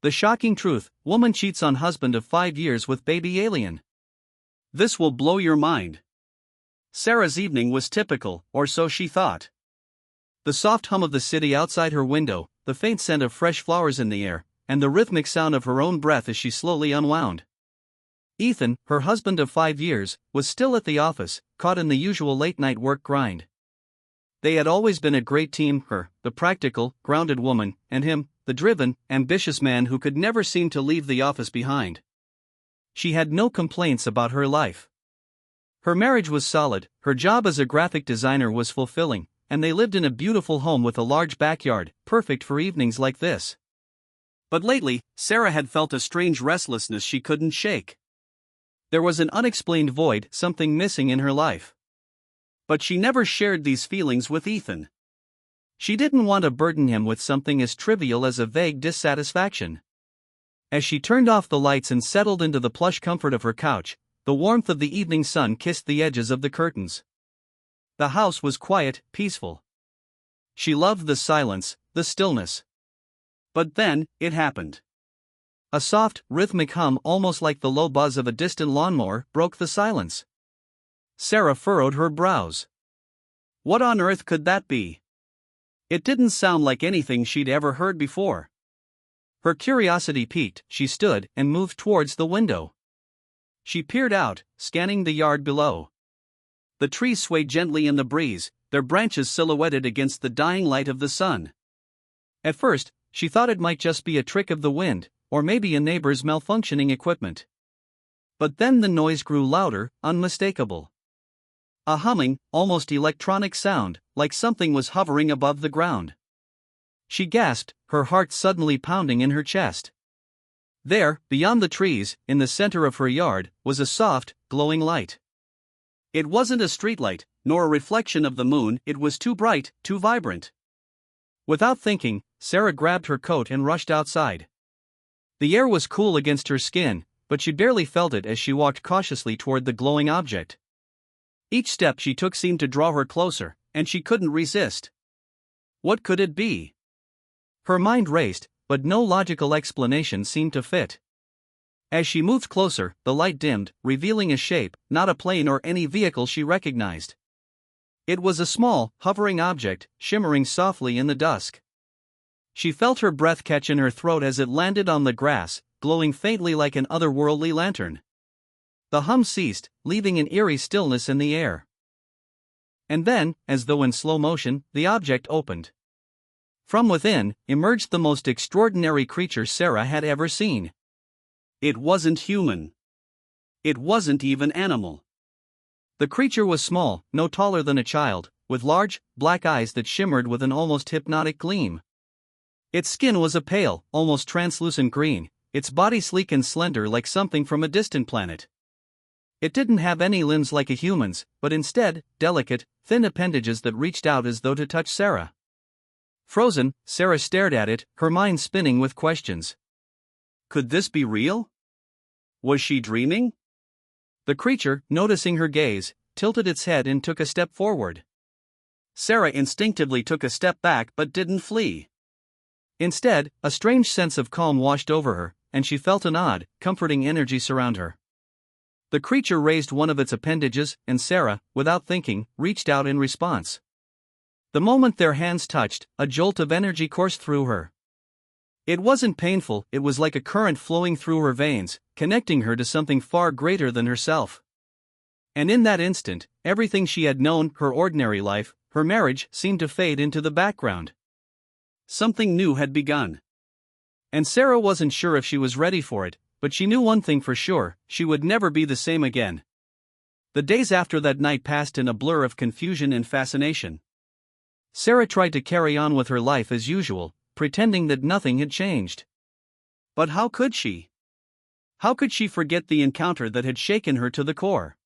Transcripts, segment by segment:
The shocking truth: woman cheats on husband of 5 years with baby alien. This will blow your mind. Sarah's evening was typical, or so she thought. The soft hum of the city outside her window, the faint scent of fresh flowers in the air, and the rhythmic sound of her own breath as she slowly unwound. Ethan, her husband of 5 years, was still at the office, caught in the usual late-night work grind. They had always been a great team, her, the practical, grounded woman, and him, the driven, ambitious man who could never seem to leave the office behind. She had no complaints about her life. Her marriage was solid, her job as a graphic designer was fulfilling, and they lived in a beautiful home with a large backyard, perfect for evenings like this. But lately, Sarah had felt a strange restlessness she couldn't shake. There was an unexplained void, something missing in her life. But she never shared these feelings with Ethan. She didn't want to burden him with something as trivial as a vague dissatisfaction. As she turned off the lights and settled into the plush comfort of her couch, the warmth of the evening sun kissed the edges of the curtains. The house was quiet, peaceful. She loved the silence, the stillness. But then, it happened. A soft, rhythmic hum, almost like the low buzz of a distant lawnmower, broke the silence. Sarah furrowed her brows. What on earth could that be? It didn't sound like anything she'd ever heard before. Her curiosity piqued, she stood and moved towards the window. She peered out, scanning the yard below. The trees swayed gently in the breeze, their branches silhouetted against the dying light of the sun. At first, she thought it might just be a trick of the wind, or maybe a neighbor's malfunctioning equipment. But then the noise grew louder, unmistakable. A humming, almost electronic sound, like something was hovering above the ground. She gasped, her heart suddenly pounding in her chest. There, beyond the trees, in the center of her yard, was a soft, glowing light. It wasn't a streetlight, nor a reflection of the moon, it was too bright, too vibrant. Without thinking, Sarah grabbed her coat and rushed outside. The air was cool against her skin, but she barely felt it as she walked cautiously toward the glowing object. Each step she took seemed to draw her closer, and she couldn't resist. What could it be? Her mind raced, but no logical explanation seemed to fit. As she moved closer, the light dimmed, revealing a shape, not a plane or any vehicle she recognized. It was a small, hovering object, shimmering softly in the dusk. She felt her breath catch in her throat as it landed on the grass, glowing faintly like an otherworldly lantern. The hum ceased, leaving an eerie stillness in the air. And then, as though in slow motion, the object opened. From within, emerged the most extraordinary creature Sarah had ever seen. It wasn't human. It wasn't even animal. The creature was small, no taller than a child, with large, black eyes that shimmered with an almost hypnotic gleam. Its skin was a pale, almost translucent green, its body sleek and slender like something from a distant planet. It didn't have any limbs like a human's, but instead, delicate, thin appendages that reached out as though to touch Sarah. Frozen, Sarah stared at it, her mind spinning with questions. Could this be real? Was she dreaming? The creature, noticing her gaze, tilted its head and took a step forward. Sarah instinctively took a step back but didn't flee. Instead, a strange sense of calm washed over her, and she felt an odd, comforting energy surround her. The creature raised one of its appendages, and Sarah, without thinking, reached out in response. The moment their hands touched, a jolt of energy coursed through her. It wasn't painful, it was like a current flowing through her veins, connecting her to something far greater than herself. And in that instant, everything she had known, her ordinary life, her marriage, seemed to fade into the background. Something new had begun. And Sarah wasn't sure if she was ready for it, but she knew one thing for sure: she would never be the same again. The days after that night passed in a blur of confusion and fascination. Sarah tried to carry on with her life as usual, pretending that nothing had changed. But how could she? How could she forget the encounter that had shaken her to the core?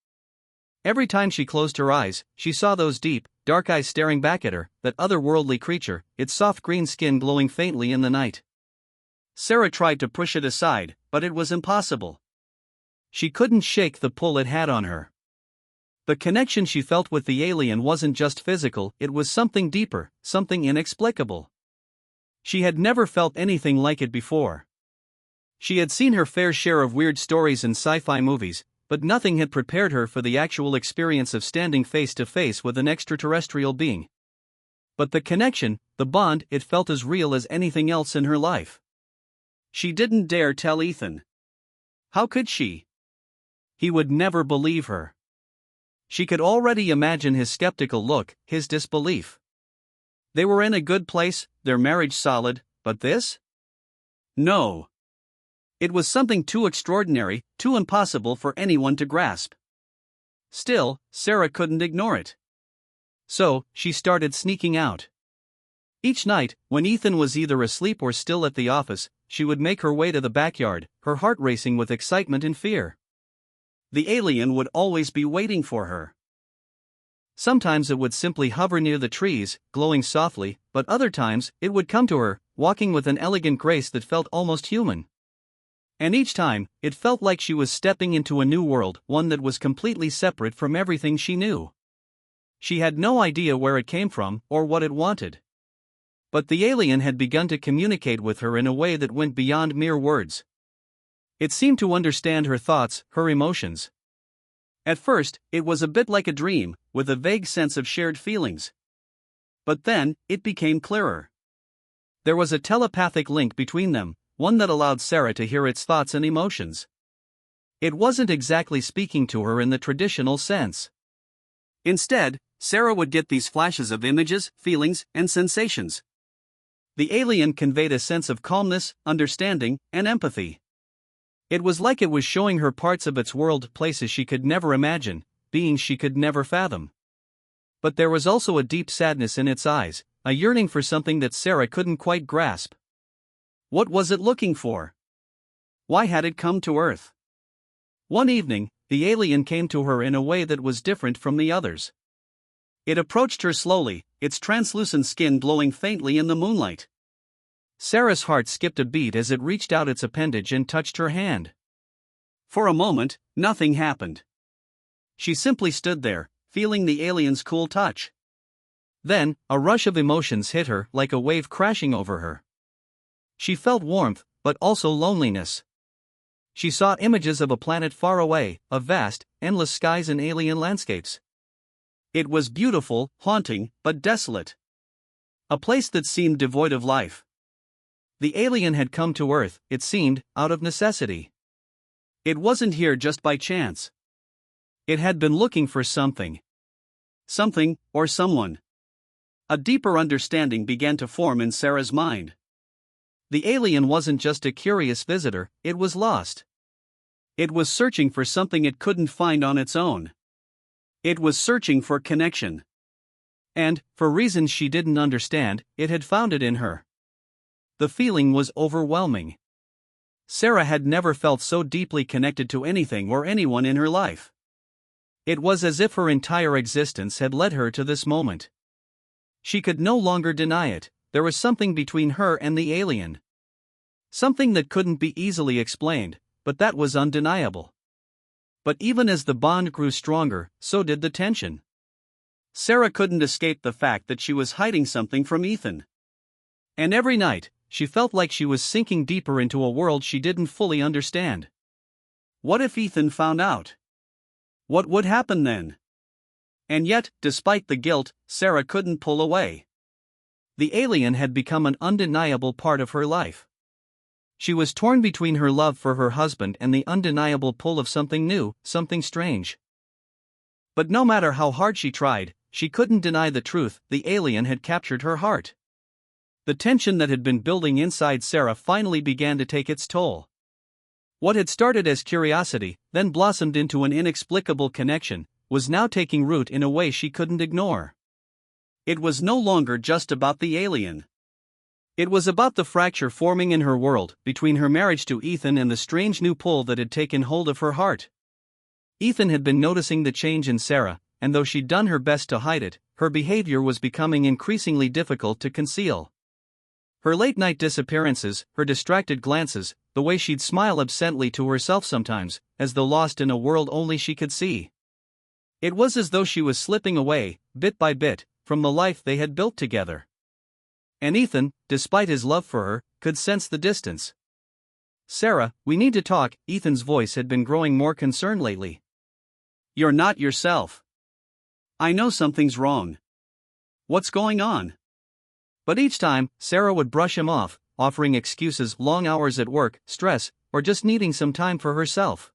Every time she closed her eyes, she saw those deep, dark eyes staring back at her, that otherworldly creature, its soft green skin glowing faintly in the night. Sarah tried to push it aside, but it was impossible. She couldn't shake the pull it had on her. The connection she felt with the alien wasn't just physical, it was something deeper, something inexplicable. She had never felt anything like it before. She had seen her fair share of weird stories in sci-fi movies, but nothing had prepared her for the actual experience of standing face to face with an extraterrestrial being. But the connection, the bond, it felt as real as anything else in her life. She didn't dare tell Ethan. How could she? He would never believe her. She could already imagine his skeptical look, his disbelief. They were in a good place, their marriage solid, but this? No. It was something too extraordinary, too impossible for anyone to grasp. Still, Sarah couldn't ignore it. So, she started sneaking out. Each night, when Ethan was either asleep or still at the office, she would make her way to the backyard, her heart racing with excitement and fear. The alien would always be waiting for her. Sometimes it would simply hover near the trees, glowing softly, but other times, it would come to her, walking with an elegant grace that felt almost human. And each time, it felt like she was stepping into a new world, one that was completely separate from everything she knew. She had no idea where it came from, or what it wanted. But the alien had begun to communicate with her in a way that went beyond mere words. It seemed to understand her thoughts, her emotions. At first, it was a bit like a dream, with a vague sense of shared feelings. But then, it became clearer. There was a telepathic link between them, one that allowed Sarah to hear its thoughts and emotions. It wasn't exactly speaking to her in the traditional sense. Instead, Sarah would get these flashes of images, feelings, and sensations. The alien conveyed a sense of calmness, understanding, and empathy. It was like it was showing her parts of its world, places she could never imagine, beings she could never fathom. But there was also a deep sadness in its eyes, a yearning for something that Sarah couldn't quite grasp. What was it looking for? Why had it come to Earth? One evening, the alien came to her in a way that was different from the others. It approached her slowly, its translucent skin glowing faintly in the moonlight. Sarah's heart skipped a beat as it reached out its appendage and touched her hand. For a moment, nothing happened. She simply stood there, feeling the alien's cool touch. Then, a rush of emotions hit her like a wave crashing over her. She felt warmth, but also loneliness. She saw images of a planet far away, of vast, endless skies and alien landscapes. It was beautiful, haunting, but desolate. A place that seemed devoid of life. The alien had come to Earth, it seemed, out of necessity. It wasn't here just by chance. It had been looking for something. Something, or someone. A deeper understanding began to form in Sarah's mind. The alien wasn't just a curious visitor, it was lost. It was searching for something it couldn't find on its own. It was searching for connection. And, for reasons she didn't understand, it had found it in her. The feeling was overwhelming. Sarah had never felt so deeply connected to anything or anyone in her life. It was as if her entire existence had led her to this moment. She could no longer deny it. There was something between her and the alien. Something that couldn't be easily explained, but that was undeniable. But even as the bond grew stronger, so did the tension. Sarah couldn't escape the fact that she was hiding something from Ethan. And every night, she felt like she was sinking deeper into a world she didn't fully understand. What if Ethan found out? What would happen then? And yet, despite the guilt, Sarah couldn't pull away. The alien had become an undeniable part of her life. She was torn between her love for her husband and the undeniable pull of something new, something strange. But no matter how hard she tried, she couldn't deny the truth: the alien had captured her heart. The tension that had been building inside Sarah finally began to take its toll. What had started as curiosity, then blossomed into an inexplicable connection, was now taking root in a way she couldn't ignore. It was no longer just about the alien. It was about the fracture forming in her world, between her marriage to Ethan and the strange new pull that had taken hold of her heart. Ethan had been noticing the change in Sarah, and though she'd done her best to hide it, her behavior was becoming increasingly difficult to conceal. Her late-night disappearances, her distracted glances, the way she'd smile absently to herself sometimes, as though lost in a world only she could see. It was as though she was slipping away, bit by bit, from the life they had built together. And Ethan, despite his love for her, could sense the distance. Sarah, we need to talk. Ethan's voice had been growing more concerned lately. You're not yourself. I know something's wrong. What's going on? But each time, Sarah would brush him off, offering excuses: long hours at work, stress, or just needing some time for herself.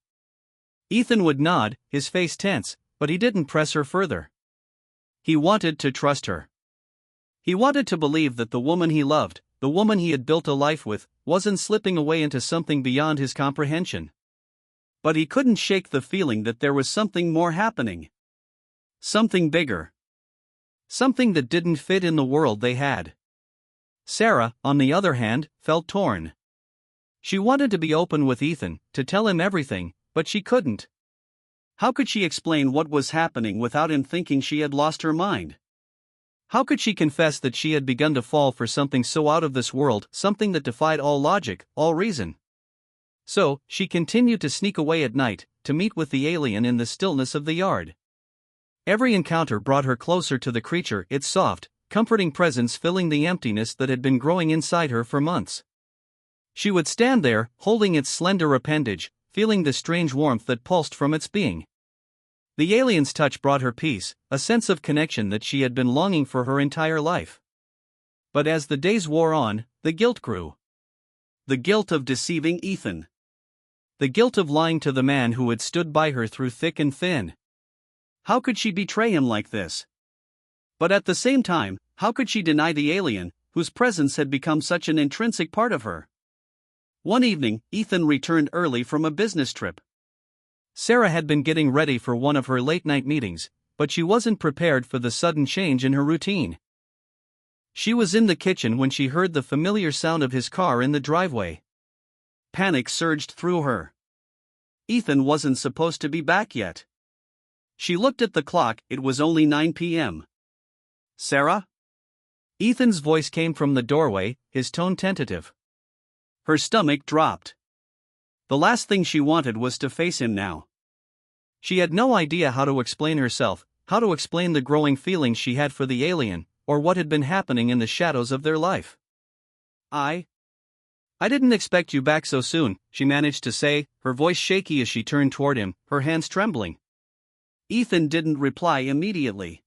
Ethan would nod, his face tense, but he didn't press her further. He wanted to trust her. He wanted to believe that the woman he loved, the woman he had built a life with, wasn't slipping away into something beyond his comprehension. But he couldn't shake the feeling that there was something more happening. Something bigger. Something that didn't fit in the world they had. Sarah, on the other hand, felt torn. She wanted to be open with Ethan, to tell him everything, but she couldn't. How could she explain what was happening without him thinking she had lost her mind? How could she confess that she had begun to fall for something so out of this world, something that defied all logic, all reason? So, she continued to sneak away at night, to meet with the alien in the stillness of the yard. Every encounter brought her closer to the creature, its soft, comforting presence filling the emptiness that had been growing inside her for months. She would stand there, holding its slender appendage, feeling the strange warmth that pulsed from its being. The alien's touch brought her peace, a sense of connection that she had been longing for her entire life. But as the days wore on, the guilt grew. The guilt of deceiving Ethan. The guilt of lying to the man who had stood by her through thick and thin. How could she betray him like this? But at the same time, how could she deny the alien, whose presence had become such an intrinsic part of her? One evening, Ethan returned early from a business trip. Sarah had been getting ready for one of her late-night meetings, but she wasn't prepared for the sudden change in her routine. She was in the kitchen when she heard the familiar sound of his car in the driveway. Panic surged through her. Ethan wasn't supposed to be back yet. She looked at the clock, it was only 9 p.m. Sarah? Ethan's voice came from the doorway, his tone tentative. Her stomach dropped. The last thing she wanted was to face him now. She had no idea how to explain herself, how to explain the growing feelings she had for the alien, or what had been happening in the shadows of their life. I didn't expect you back so soon, she managed to say, her voice shaky as she turned toward him, her hands trembling. Ethan didn't reply immediately.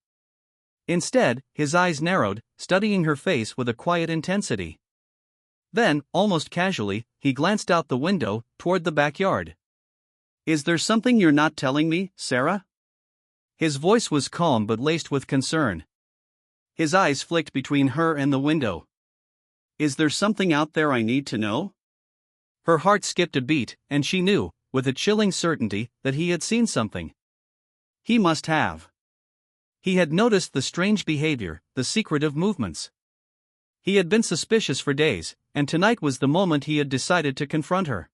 Instead, his eyes narrowed, studying her face with a quiet intensity. Then, almost casually, he glanced out the window, toward the backyard. Is there something you're not telling me, Sarah? His voice was calm but laced with concern. His eyes flicked between her and the window. Is there something out there I need to know? Her heart skipped a beat, and she knew, with a chilling certainty, that he had seen something. He must have. He had noticed the strange behavior, the secretive movements. He had been suspicious for days, and tonight was the moment he had decided to confront her.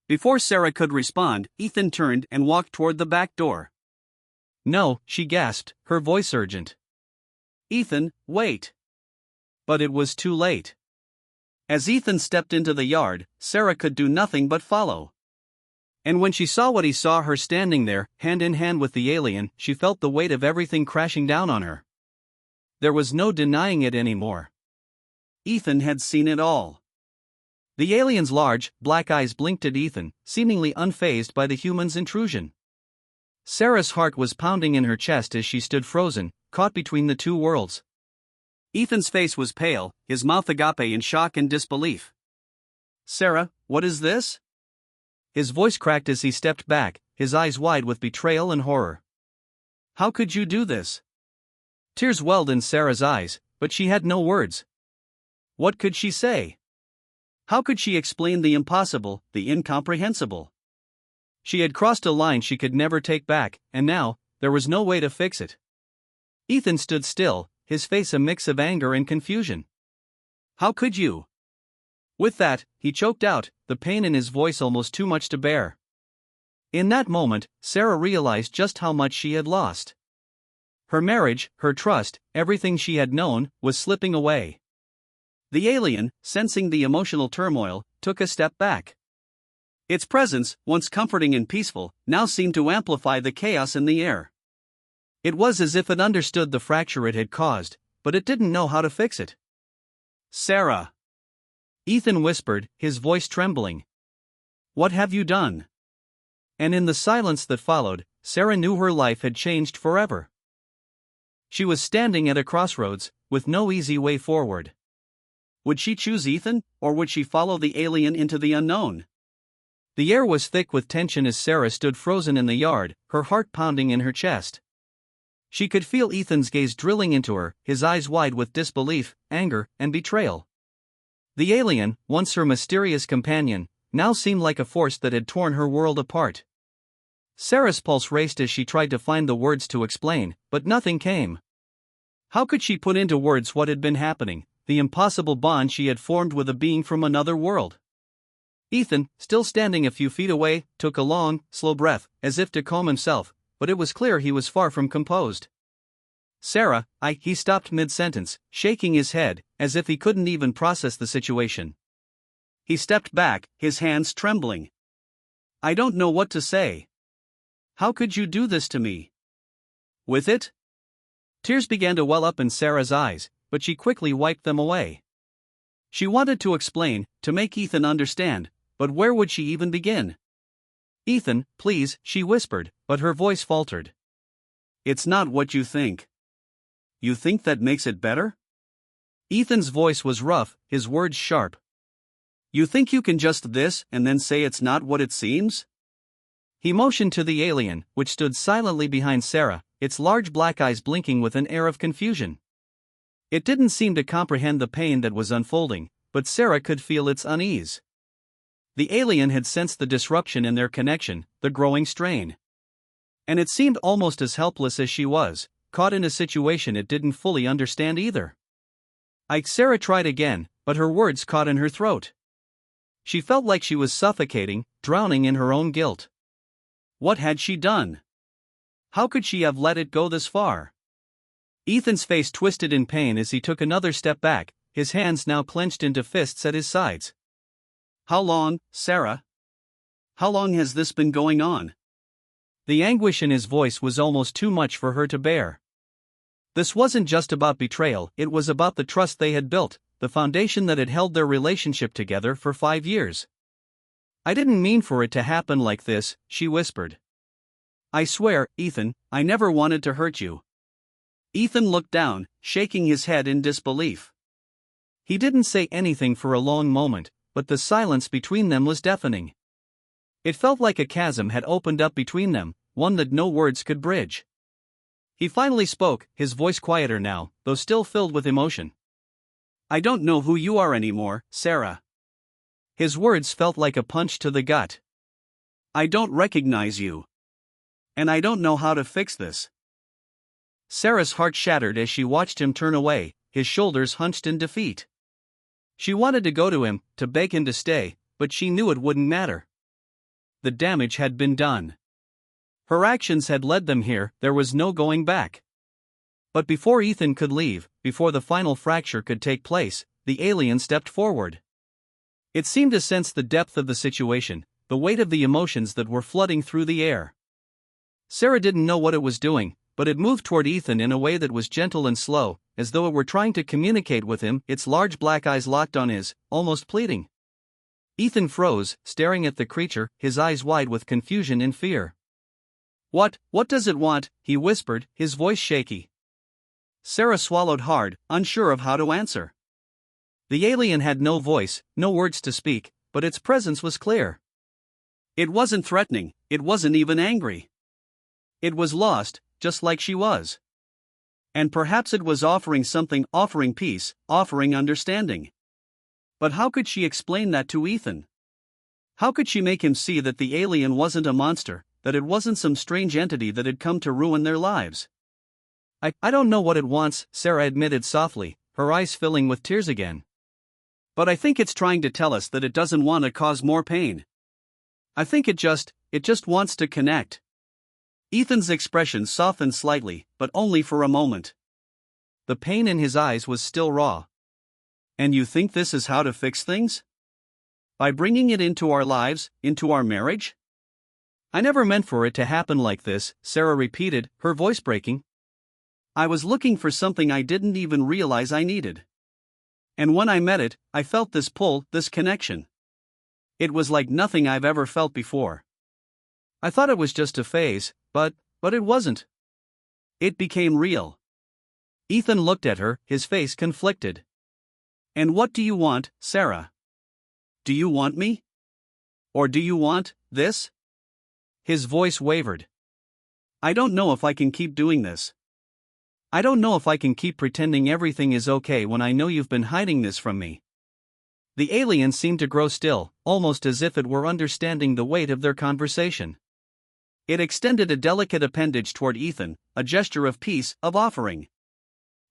Before Sarah could respond, Ethan turned and walked toward the back door. No, she gasped, her voice urgent. Ethan, wait. But it was too late. As Ethan stepped into the yard, Sarah could do nothing but follow. And when she saw what he saw, her standing there, hand in hand with the alien, she felt the weight of everything crashing down on her. There was no denying it anymore. Ethan had seen it all. The alien's large, black eyes blinked at Ethan, seemingly unfazed by the human's intrusion. Sarah's heart was pounding in her chest as she stood frozen, caught between the two worlds. Ethan's face was pale, his mouth agape in shock and disbelief. Sarah, what is this? His voice cracked as he stepped back, his eyes wide with betrayal and horror. How could you do this? Tears welled in Sarah's eyes, but she had no words. What could she say? How could she explain the impossible, the incomprehensible? She had crossed a line she could never take back, and now, there was no way to fix it. Ethan stood still, his face a mix of anger and confusion. How could you? With that, he choked out, the pain in his voice almost too much to bear. In that moment, Sarah realized just how much she had lost. Her marriage, her trust, everything she had known, was slipping away. The alien, sensing the emotional turmoil, took a step back. Its presence, once comforting and peaceful, now seemed to amplify the chaos in the air. It was as if it understood the fracture it had caused, but it didn't know how to fix it. Sarah. Ethan whispered, his voice trembling. What have you done? And in the silence that followed, Sarah knew her life had changed forever. She was standing at a crossroads, with no easy way forward. Would she choose Ethan, or would she follow the alien into the unknown? The air was thick with tension as Sarah stood frozen in the yard, her heart pounding in her chest. She could feel Ethan's gaze drilling into her, his eyes wide with disbelief, anger, and betrayal. The alien, once her mysterious companion, now seemed like a force that had torn her world apart. Sarah's pulse raced as she tried to find the words to explain, but nothing came. How could she put into words what had been happening, the impossible bond she had formed with a being from another world? Ethan, still standing a few feet away, took a long, slow breath, as if to calm himself, but it was clear he was far from composed. Sarah, he stopped mid-sentence, shaking his head, as if he couldn't even process the situation. He stepped back, his hands trembling. I don't know what to say. How could you do this to me? With it? Tears began to well up in Sarah's eyes, but she quickly wiped them away. She wanted to explain, to make Ethan understand, but where would she even begin? Ethan, please, she whispered, but her voice faltered. It's not what you think. You think that makes it better? Ethan's voice was rough, his words sharp. You think you can just this and then say it's not what it seems? He motioned to the alien, which stood silently behind Sarah, its large black eyes blinking with an air of confusion. It didn't seem to comprehend the pain that was unfolding, but Sarah could feel its unease. The alien had sensed the disruption in their connection, the growing strain. And it seemed almost as helpless as she was, caught in a situation it didn't fully understand either. Sarah tried again, but her words caught in her throat. She felt like she was suffocating, drowning in her own guilt. What had she done? How could she have let it go this far? Ethan's face twisted in pain as he took another step back, his hands now clenched into fists at his sides. How long, Sarah? How long has this been going on? The anguish in his voice was almost too much for her to bear. This wasn't just about betrayal, it was about the trust they had built, the foundation that had held their relationship together for 5 years. I didn't mean for it to happen like this, she whispered. I swear, Ethan, I never wanted to hurt you. Ethan looked down, shaking his head in disbelief. He didn't say anything for a long moment, but the silence between them was deafening. It felt like a chasm had opened up between them, one that no words could bridge. He finally spoke, his voice quieter now, though still filled with emotion. I don't know who you are anymore, Sarah. His words felt like a punch to the gut. I don't recognize you. And I don't know how to fix this. Sarah's heart shattered as she watched him turn away, his shoulders hunched in defeat. She wanted to go to him, to beg him to stay, but she knew it wouldn't matter. The damage had been done. Her actions had led them here, there was no going back. But before Ethan could leave, before the final fracture could take place, the alien stepped forward. It seemed to sense the depth of the situation, the weight of the emotions that were flooding through the air. Sarah didn't know what it was doing, but it moved toward Ethan in a way that was gentle and slow, as though it were trying to communicate with him, its large black eyes locked on his, almost pleading. Ethan froze, staring at the creature, his eyes wide with confusion and fear. What does it want?" he whispered, his voice shaky. Sarah swallowed hard, unsure of how to answer. The alien had no voice, no words to speak, but its presence was clear. It wasn't threatening, it wasn't even angry. It was lost, just like she was. And perhaps it was offering something, offering peace, offering understanding. But how could she explain that to Ethan? How could she make him see that the alien wasn't a monster, that it wasn't some strange entity that had come to ruin their lives? I don't know what it wants," Sarah admitted softly, her eyes filling with tears again. "But I think it's trying to tell us that it doesn't want to cause more pain. I think it just wants to connect." Ethan's expression softened slightly, but only for a moment. The pain in his eyes was still raw. "And you think this is how to fix things? By bringing it into our lives, into our marriage?" "I never meant for it to happen like this," Sarah repeated, her voice breaking. "I was looking for something I didn't even realize I needed. And when I met it, I felt this pull, this connection. It was like nothing I've ever felt before. I thought it was just a phase, but it wasn't. It became real. Ethan looked at her, his face conflicted. And what do you want, Sarah? Do you want me? Or do you want this? His voice wavered. I don't know if I can keep doing this. I don't know if I can keep pretending everything is okay when I know you've been hiding this from me. The alien seemed to grow still, almost as if it were understanding the weight of their conversation. It extended a delicate appendage toward Ethan, a gesture of peace, of offering.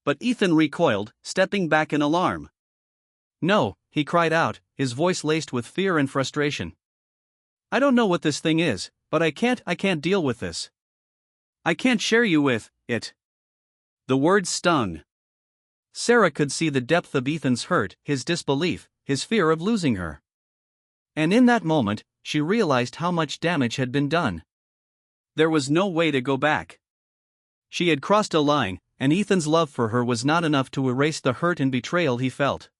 But Ethan recoiled, stepping back in alarm. No, he cried out, his voice laced with fear and frustration. I don't know what this thing is, but I can't deal with this. I can't share you with it. The words stung. Sarah could see the depth of Ethan's hurt, his disbelief, his fear of losing her. And in that moment, she realized how much damage had been done. There was no way to go back. She had crossed a line, and Ethan's love for her was not enough to erase the hurt and betrayal he felt.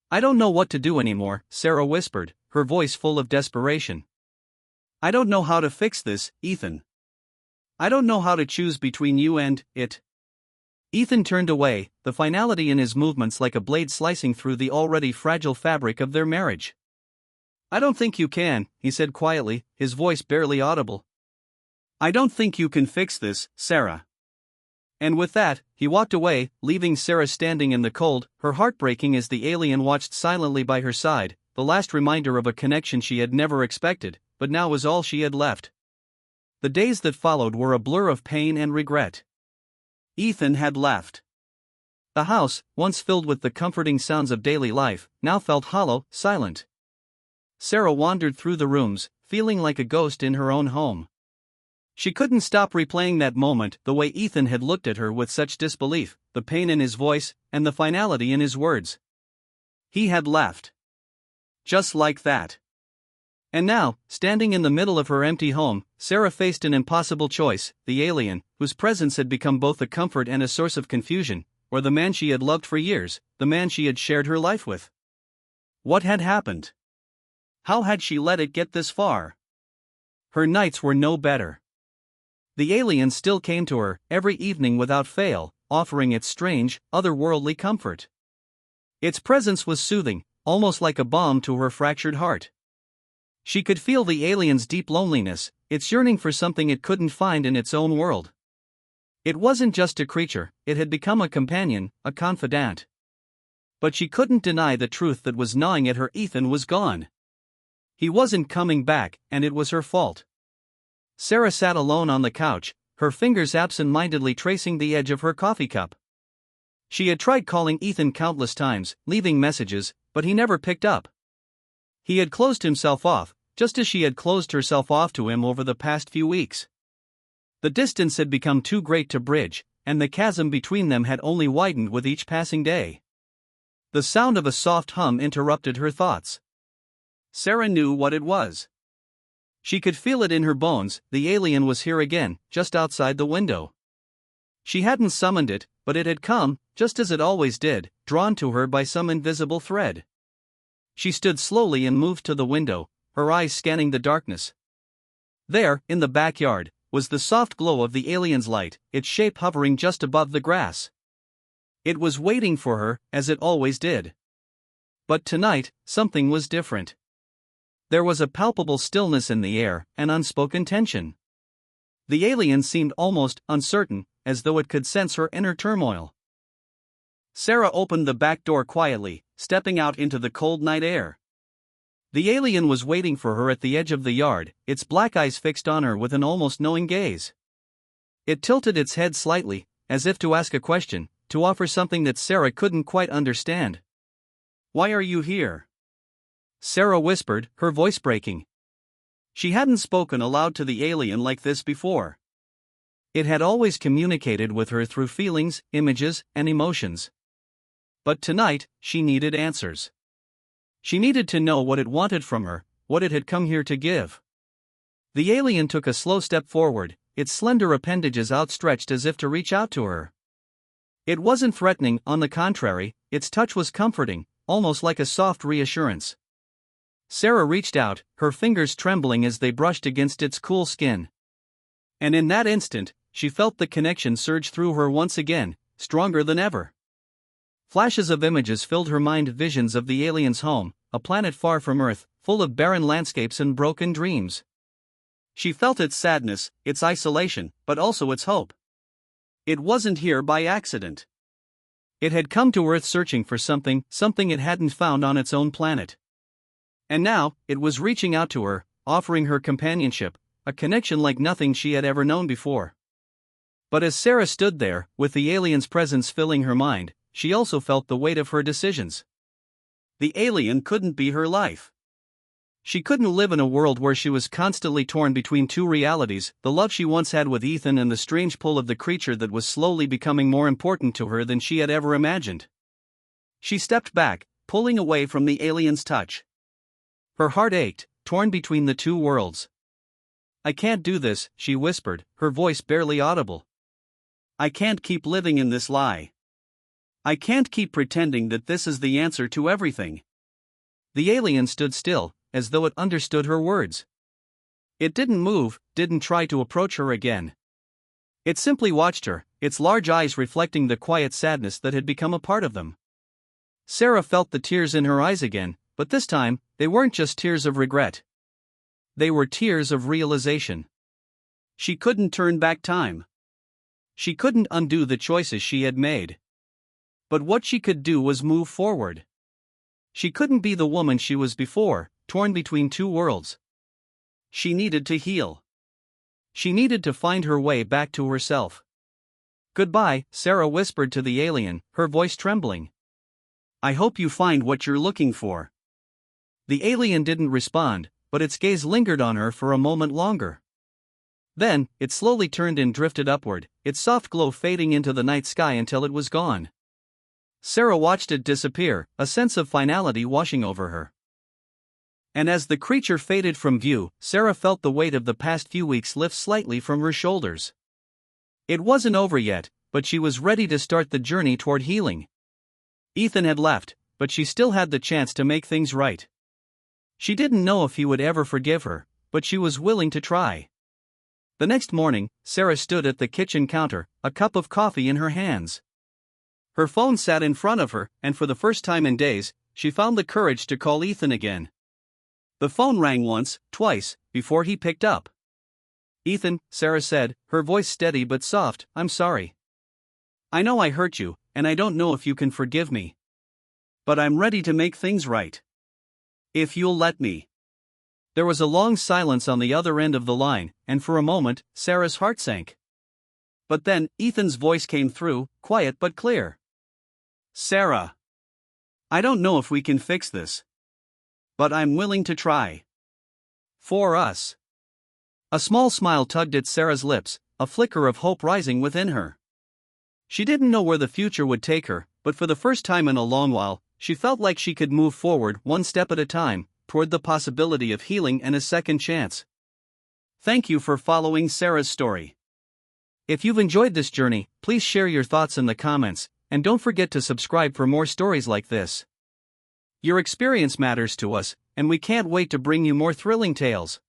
I don't know what to do anymore, Sarah whispered, her voice full of desperation. I don't know how to fix this, Ethan. I don't know how to choose between you and it. Ethan turned away, the finality in his movements like a blade slicing through the already fragile fabric of their marriage. I don't think you can, he said quietly, his voice barely audible. I don't think you can fix this, Sarah. And with that, he walked away, leaving Sarah standing in the cold, her heart breaking as the alien watched silently by her side, the last reminder of a connection she had never expected, but now was all she had left. The days that followed were a blur of pain and regret. Ethan had left. The house, once filled with the comforting sounds of daily life, now felt hollow, silent. Sarah wandered through the rooms, feeling like a ghost in her own home. She couldn't stop replaying that moment, the way Ethan had looked at her with such disbelief, the pain in his voice, and the finality in his words. He had left. Just like that. And now, standing in the middle of her empty home, Sarah faced an impossible choice: the alien, whose presence had become both a comfort and a source of confusion, or the man she had loved for years, the man she had shared her life with. What had happened? How had she let it get this far? Her nights were no better. The alien still came to her, every evening without fail, offering its strange, otherworldly comfort. Its presence was soothing, almost like a balm to her fractured heart. She could feel the alien's deep loneliness, its yearning for something it couldn't find in its own world. It wasn't just a creature, it had become a companion, a confidant. But she couldn't deny the truth that was gnawing at her: Ethan was gone. He wasn't coming back, and it was her fault. Sarah sat alone on the couch, her fingers absent-mindedly tracing the edge of her coffee cup. She had tried calling Ethan countless times, leaving messages, but he never picked up. He had closed himself off, just as she had closed herself off to him over the past few weeks. The distance had become too great to bridge, and the chasm between them had only widened with each passing day. The sound of a soft hum interrupted her thoughts. Sarah knew what it was. She could feel it in her bones: the alien was here again, just outside the window. She hadn't summoned it, but it had come, just as it always did, drawn to her by some invisible thread. She stood slowly and moved to the window, her eyes scanning the darkness. There, in the backyard, was the soft glow of the alien's light, its shape hovering just above the grass. It was waiting for her, as it always did. But tonight, something was different. There was a palpable stillness in the air, an unspoken tension. The alien seemed almost uncertain, as though it could sense her inner turmoil. Sarah opened the back door quietly, stepping out into the cold night air. The alien was waiting for her at the edge of the yard, its black eyes fixed on her with an almost knowing gaze. It tilted its head slightly, as if to ask a question, to offer something that Sarah couldn't quite understand. "Why are you here?" Sarah whispered, her voice breaking. She hadn't spoken aloud to the alien like this before. It had always communicated with her through feelings, images, and emotions. But tonight, she needed answers. She needed to know what it wanted from her, what it had come here to give. The alien took a slow step forward, its slender appendages outstretched as if to reach out to her. It wasn't threatening, on the contrary, its touch was comforting, almost like a soft reassurance. Sarah reached out, her fingers trembling as they brushed against its cool skin. And in that instant, she felt the connection surge through her once again, stronger than ever. Flashes of images filled her mind, visions of the alien's home, a planet far from Earth, full of barren landscapes and broken dreams. She felt its sadness, its isolation, but also its hope. It wasn't here by accident. It had come to Earth searching for something it hadn't found on its own planet. And now, it was reaching out to her, offering her companionship, a connection like nothing she had ever known before. But as Sarah stood there, with the alien's presence filling her mind, she also felt the weight of her decisions. The alien couldn't be her life. She couldn't live in a world where she was constantly torn between two realities, the love she once had with Ethan and the strange pull of the creature that was slowly becoming more important to her than she had ever imagined. She stepped back, pulling away from the alien's touch. Her heart ached, torn between the two worlds. "I can't do this," she whispered, her voice barely audible. "I can't keep living in this lie. I can't keep pretending that this is the answer to everything." The alien stood still, as though it understood her words. It didn't move, didn't try to approach her again. It simply watched her, its large eyes reflecting the quiet sadness that had become a part of them. Sarah felt the tears in her eyes again, but this time, they weren't just tears of regret. They were tears of realization. She couldn't turn back time. She couldn't undo the choices she had made. But what she could do was move forward. She couldn't be the woman she was before, torn between two worlds. She needed to heal. She needed to find her way back to herself. "Goodbye," Sarah whispered to the alien, her voice trembling. "I hope you find what you're looking for." The alien didn't respond, but its gaze lingered on her for a moment longer. Then, it slowly turned and drifted upward, its soft glow fading into the night sky until it was gone. Sarah watched it disappear, a sense of finality washing over her. And as the creature faded from view, Sarah felt the weight of the past few weeks lift slightly from her shoulders. It wasn't over yet, but she was ready to start the journey toward healing. Ethan had left, but she still had the chance to make things right. She didn't know if he would ever forgive her, but she was willing to try. The next morning, Sarah stood at the kitchen counter, a cup of coffee in her hands. Her phone sat in front of her, and for the first time in days, she found the courage to call Ethan again. The phone rang once, twice, before he picked up. "Ethan," Sarah said, her voice steady but soft, "I'm sorry. I know I hurt you, and I don't know if you can forgive me. But I'm ready to make things right. If you'll let me." There was a long silence on the other end of the line, and for a moment, Sarah's heart sank. But then, Ethan's voice came through, quiet but clear. "Sarah, I don't know if we can fix this. But I'm willing to try. For us." A small smile tugged at Sarah's lips, a flicker of hope rising within her. She didn't know where the future would take her, but for the first time in a long while, she felt like she could move forward one step at a time, toward the possibility of healing and a second chance. Thank you for following Sarah's story. If you've enjoyed this journey, please share your thoughts in the comments, and don't forget to subscribe for more stories like this. Your experience matters to us, and we can't wait to bring you more thrilling tales.